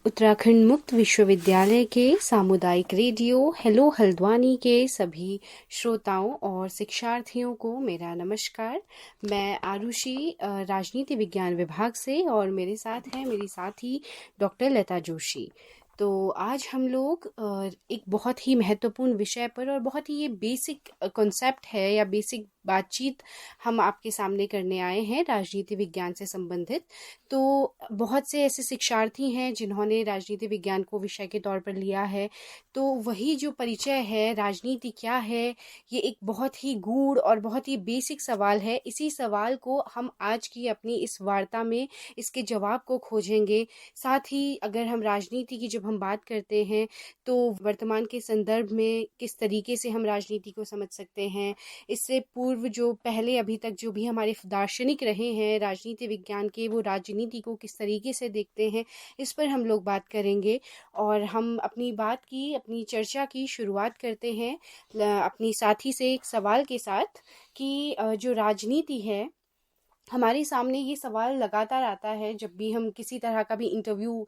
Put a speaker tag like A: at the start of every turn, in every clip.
A: उत्तराखंड मुक्त विश्वविद्यालय के सामुदायिक रेडियो हेलो हल्द्वानी के सभी श्रोताओं और शिक्षार्थियों को मेरा नमस्कार। मैं आरुषि राजनीति विज्ञान विभाग से और मेरे साथ हैं मेरी साथी डॉक्टर लता जोशी। तो आज हम लोग एक बहुत ही महत्वपूर्ण विषय पर और बहुत ही ये बेसिक कॉन्सेप्ट है या बेसिक बातचीत हम आपके सामने करने आए हैं राजनीति विज्ञान से संबंधित। तो बहुत से ऐसे शिक्षार्थी हैं जिन्होंने राजनीति विज्ञान को विषय के तौर पर लिया है। तो वही जो परिचय है राजनीति क्या है, ये एक बहुत ही गूढ़ और बहुत ही बेसिक सवाल है। इसी सवाल को हम आज की अपनी इस वार्ता में इसके जवाब को खोजेंगे। साथ ही अगर हम राजनीति की जब हम बात करते हैं तो वर्तमान के संदर्भ में किस तरीके से हम राजनीति को समझ सकते हैं, इससे पूर्व जो पहले अभी तक जो भी हमारे दार्शनिक रहे हैं राजनीति विज्ञान के, वो राजनीति को किस तरीके से देखते हैं, इस पर हम लोग बात करेंगे। और हम अपनी चर्चा की शुरुआत करते हैं अपनी साथी से एक सवाल के साथ कि जो राजनीति है, हमारे सामने ये सवाल लगातार आता है जब भी हम किसी तरह का भी इंटरव्यू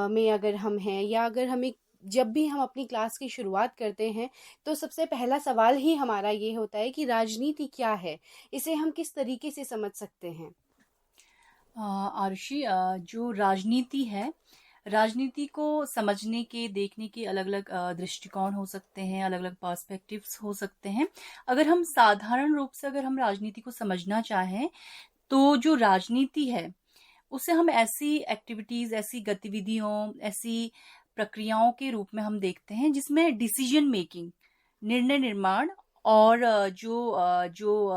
A: में अगर हम हैं, या अगर हमें जब भी हम अपनी क्लास की शुरुआत करते हैं तो सबसे पहला सवाल ही हमारा ये होता है कि राजनीति क्या है, इसे हम किस तरीके से समझ सकते हैं।
B: आरुषि, जो राजनीति है, राजनीति को समझने के देखने के अलग अलग दृष्टिकोण हो सकते हैं, अलग अलग पर्सपेक्टिव्स हो सकते हैं। अगर हम साधारण रूप से अगर हम राजनीति को समझना चाहें तो जो राजनीति है उसे हम ऐसी एक्टिविटीज, ऐसी गतिविधियों, ऐसी प्रक्रियाओं के रूप में हम देखते हैं जिसमें डिसीजन मेकिंग, निर्णय निर्माण और जो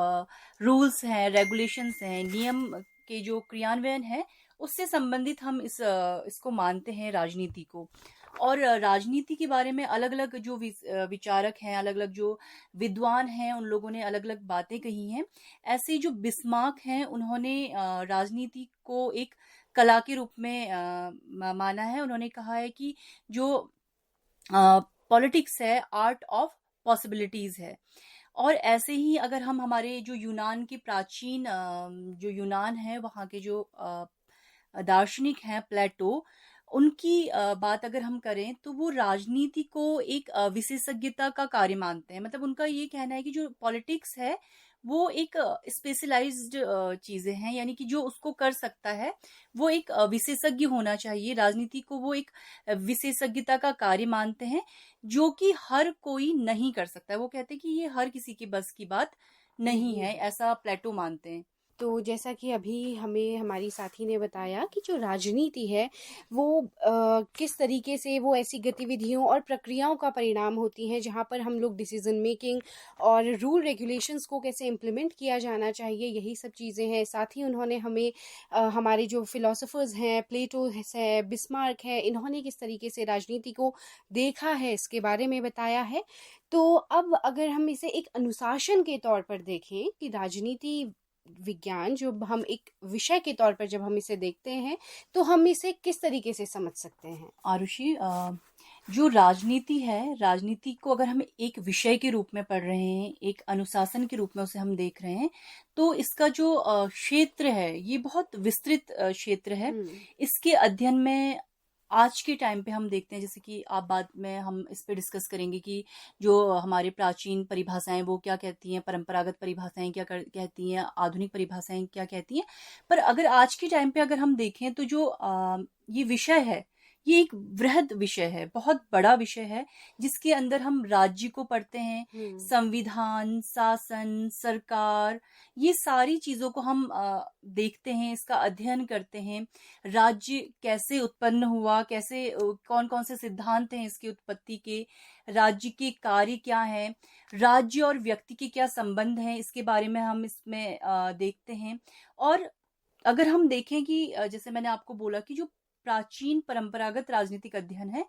B: रूल्स हैं, रेगुलेशंस हैं, नियम के जो क्रियान्वयन है, उससे संबंधित हम इसको मानते हैं राजनीति को। और राजनीति के बारे में अलग अलग जो विचारक हैं, अलग अलग जो विद्वान हैं, उन लोगों ने अलग अलग बातें कही हैं। ऐसे जो बिस्मार्क हैं, उन्होंने राजनीति को एक कला के रूप में माना है। उन्होंने कहा है कि जो पॉलिटिक्स है, आर्ट ऑफ पॉसिबिलिटीज है। और ऐसे ही अगर हम हमारे जो यूनान के प्राचीन जो यूनान है, वहाँ के जो दार्शनिक हैं, प्लेटो, उनकी बात अगर हम करें तो वो राजनीति को एक विशेषज्ञता का कार्य मानते हैं। मतलब उनका ये कहना है कि जो पॉलिटिक्स है वो एक स्पेशलाइज्ड चीजें हैं, यानी कि जो उसको कर सकता है वो एक विशेषज्ञ होना चाहिए। राजनीति को वो एक विशेषज्ञता का कार्य मानते हैं जो कि हर कोई नहीं कर सकता है। वो कहते हैं कि ये हर किसी की बस की बात नहीं
A: नहीं
B: है,
A: है।
B: ऐसा प्लेटो मानते हैं।
A: तो जैसा कि अभी हमें हमारी साथी ने बताया कि जो राजनीति है वो किस तरीके से वो ऐसी गतिविधियों और प्रक्रियाओं का परिणाम होती है जहाँ पर हम लोग डिसीजन मेकिंग और रूल रेगुलेशंस को कैसे इम्प्लीमेंट किया जाना चाहिए, यही सब चीज़ें हैं। साथ ही उन्होंने हमें हमारे जो फिलोसोफर्स हैं, प्लेटो है, बिस्मार्क है, इन्होंने किस तरीके से राजनीति को देखा है इसके बारे में बताया है। तो अब अगर हम इसे एक अनुशासन के तौर पर देखें कि राजनीति विज्ञान जो हम एक विषय के तौर पर जब हम इसे देखते हैं तो हम इसे किस तरीके से समझ सकते हैं।
B: आरुषि, जो राजनीति है, राजनीति को अगर हम एक विषय के रूप में पढ़ रहे हैं, एक अनुशासन के रूप में उसे हम देख रहे हैं, तो इसका जो क्षेत्र है ये बहुत विस्तृत क्षेत्र है।
A: हम्म।
B: इसके अध्ययन में आज के टाइम पे हम देखते हैं, जैसे कि आप बाद में हम इस पे डिस्कस करेंगे कि जो हमारे प्राचीन परिभाषाएं वो क्या कहती हैं, परंपरागत परिभाषाएं क्या कहती हैं, आधुनिक परिभाषाएं क्या कहती हैं। पर अगर आज के टाइम पे अगर हम देखें तो जो ये विषय है, ये एक वृहद विषय है, बहुत बड़ा विषय है, जिसके अंदर हम राज्य को पढ़ते हैं,
A: हम्म।
B: संविधान, शासन, सरकार, ये सारी चीजों को हम देखते हैं, इसका अध्ययन करते हैं। राज्य कैसे उत्पन्न हुआ, कैसे कौन कौन से सिद्धांत हैं इसकी उत्पत्ति के, राज्य के कार्य क्या हैं, राज्य और व्यक्ति के क्या संबंध हैं, इसके बारे में हम इसमें देखते हैं। और अगर हम देखें कि जैसे मैंने आपको बोला कि जो प्राचीन परंपरागत राजनीतिक अध्ययन है,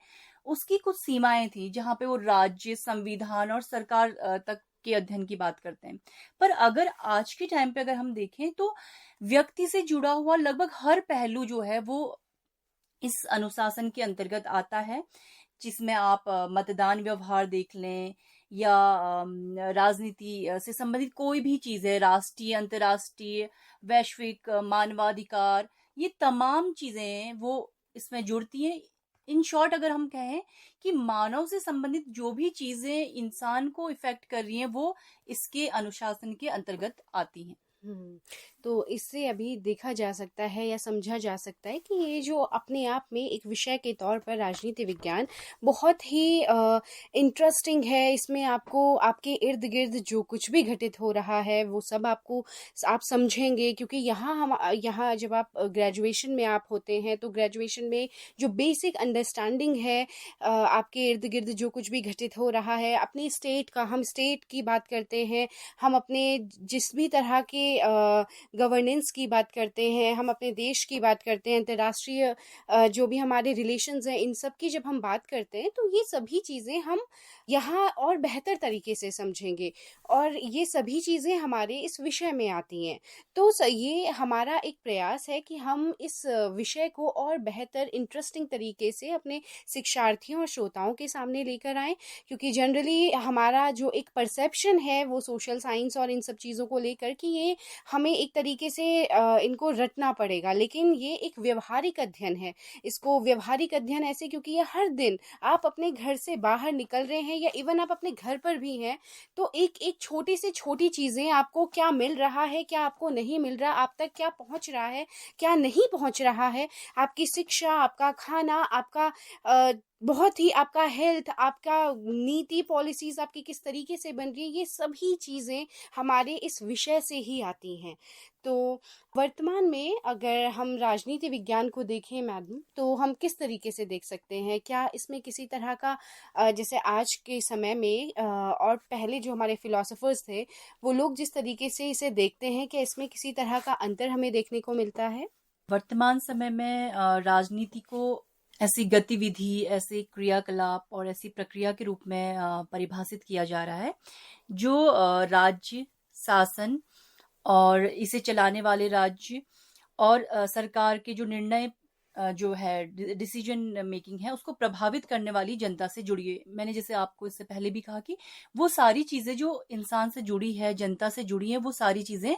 B: उसकी कुछ सीमाएं थी जहां पे वो राज्य, संविधान और सरकार तक के अध्ययन की बात करते हैं। पर अगर आज के टाइम पे अगर हम देखें तो व्यक्ति से जुड़ा हुआ लगभग हर पहलू जो है वो इस अनुशासन के अंतर्गत आता है, जिसमें आप मतदान व्यवहार देख लें, या राजनीति से संबंधित कोई भी चीज है, राष्ट्रीय, अंतर्राष्ट्रीय, वैश्विक, मानवाधिकार, ये तमाम चीजें वो इसमें जुड़ती हैं। इन शॉर्ट अगर हम कहें कि मानव से संबंधित जो भी चीज़ें इंसान को इफ़ेक्ट कर रही हैं, वो इसके अनुशासन के अंतर्गत आती हैं।
A: हुँ। तो इससे अभी देखा जा सकता है या समझा जा सकता है कि ये जो अपने आप में एक विषय के तौर पर राजनीति विज्ञान बहुत ही इंटरेस्टिंग है। इसमें आपको आपके इर्द-गिर्द जो कुछ भी घटित हो रहा है, वो सब आपको आप समझेंगे, क्योंकि यहाँ जब आप ग्रेजुएशन में आप होते हैं, तो ग्रेजुएशन में जो बेसिक अंडरस्टैंडिंग है आपके इर्द-गिर्द जो कुछ भी घटित हो रहा है, अपनी स्टेट का हम स्टेट की बात करते हैं, हम अपने जिस भी तरह के गवर्नेंस की बात करते हैं, हम अपने देश की बात करते हैं, अंतर्राष्ट्रीय जो भी हमारे रिलेशंस हैं, इन सब की जब हम बात करते हैं, तो ये सभी चीज़ें हम यहाँ और बेहतर तरीके से समझेंगे और ये सभी चीज़ें हमारे इस विषय में आती हैं। तो ये हमारा एक प्रयास है कि हम इस विषय को और बेहतर इंटरेस्टिंग तरीके से अपने शिक्षार्थियों और श्रोताओं के सामने लेकर आएँ, क्योंकि जनरली हमारा जो एक परसेप्शन है वो सोशल साइंस और इन सब चीज़ों को लेकर कि ये हमें एक तरीके से इनको रटना पड़ेगा, लेकिन ये एक व्यवहारिक अध्ययन है। इसको व्यवहारिक अध्ययन ऐसे क्योंकि ये हर दिन आप अपने घर से बाहर निकल रहे हैं या इवन आप अपने घर पर भी हैं, तो एक छोटी से छोटी चीज़ें आपको क्या मिल रहा है, क्या आपको नहीं मिल रहा, आप तक क्या पहुँच रहा है, क्या नहीं पहुँच रहा है, आपकी शिक्षा, आपका खाना, आपका बहुत ही आपका हेल्थ, आपका नीति पॉलिसीज़ आपकी किस तरीके से बन रही है, ये सभी चीज़ें हमारे इस विषय से ही आती हैं। तो वर्तमान में अगर हम राजनीति विज्ञान को देखें मैडम, तो हम किस तरीके से देख सकते हैं? क्या इसमें किसी तरह का जैसे आज के समय में और पहले जो हमारे फिलोसोफर्स थे, वो लोग जिस तरीके से इसे देखते हैं, क्या इसमें किसी तरह का अंतर हमें देखने को मिलता है?
B: वर्तमान समय में राजनीति को ऐसी गतिविधि, ऐसे क्रियाकलाप और ऐसी प्रक्रिया के रूप में परिभाषित किया जा रहा है, जो राज्य, शासन और इसे चलाने वाले राज्य और सरकार के जो निर्णय जो है डिसीजन मेकिंग है, उसको प्रभावित करने वाली जनता से जुड़ी है। मैंने जैसे आपको इससे पहले भी कहा कि वो सारी चीज़ें जो इंसान से जुड़ी है, जनता से जुड़ी हैं, वो सारी चीज़ें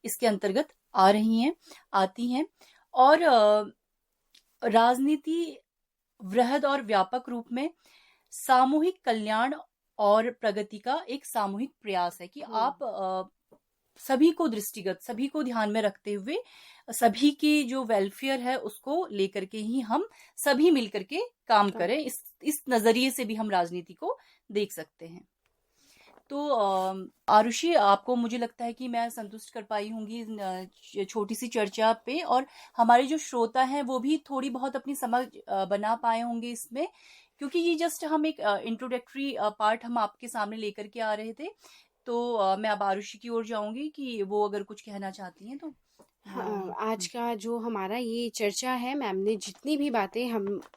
B: इसके अंतर्गत आ रही हैं, आती हैं। और राजनीति वृहद और व्यापक रूप में सामूहिक कल्याण और प्रगति का एक सामूहिक प्रयास है कि आप सभी को दृष्टिगत, सभी को ध्यान में रखते हुए, सभी की जो वेलफेयर है उसको लेकर के ही हम सभी मिलकर के काम करें। इस नजरिए से भी हम राजनीति को देख सकते हैं। तो आरुषि, आपको मुझे लगता है कि मैं संतुष्ट कर पाई होंगी छोटी सी चर्चा पे, और हमारे जो श्रोता हैं वो भी थोड़ी बहुत अपनी समझ बना पाए होंगे इसमें, क्योंकि ये जस्ट हम एक इंट्रोडक्टरी पार्ट हम आपके सामने लेकर के आ रहे थे। तो मैं अब आरुषि की ओर जाऊंगी कि वो अगर कुछ कहना चाहती हैं तो।
A: हाँ, आज का जो हमारा ये चर्चा है, मैम ने जितनी भी बातें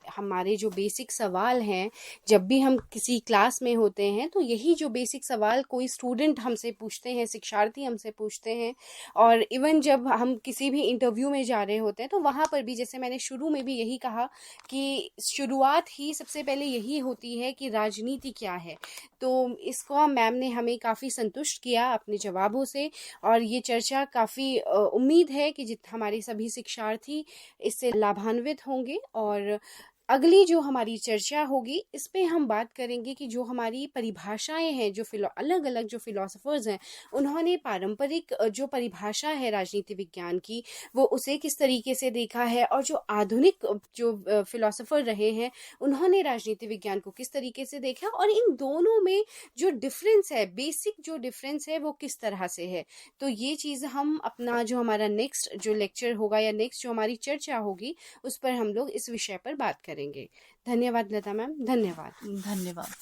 A: हमारे जो बेसिक सवाल हैं, जब भी हम किसी क्लास में होते हैं, तो यही जो बेसिक सवाल कोई स्टूडेंट हमसे पूछते हैं, शिक्षार्थी हमसे पूछते हैं, और इवन जब हम किसी भी इंटरव्यू में जा रहे होते हैं, तो वहाँ पर भी जैसे मैंने शुरू में भी यही कहा कि शुरुआत ही सबसे पहले यही होती है कि राजनीति क्या है। तो इसको मैम ने हमें काफ़ी संतुष्ट किया अपने जवाबों से, और ये चर्चा काफ़ी उम्मीद है कि हमारे सभी शिक्षार्थी इससे लाभान्वित होंगे। और अगली जो हमारी चर्चा होगी, इस पे हम बात करेंगे कि जो हमारी परिभाषाएं हैं, जो अलग अलग जो फिलोसोफर्स हैं, उन्होंने पारंपरिक जो परिभाषा है राजनीति विज्ञान की, वो उसे किस तरीके से देखा है, और जो आधुनिक जो फिलोसोफर रहे हैं, उन्होंने राजनीति विज्ञान को किस तरीके से देखा, और इन दोनों में जो डिफरेंस है, बेसिक जो डिफरेंस है, वो किस तरह से है। तो ये चीज़ हम अपना जो हमारा नेक्स्ट जो लेक्चर होगा या नेक्स्ट जो हमारी चर्चा होगी, उस पर हम लोग इस विषय पर बात करेंगे। धन्यवाद लता मैम, धन्यवाद।
B: धन्यवाद।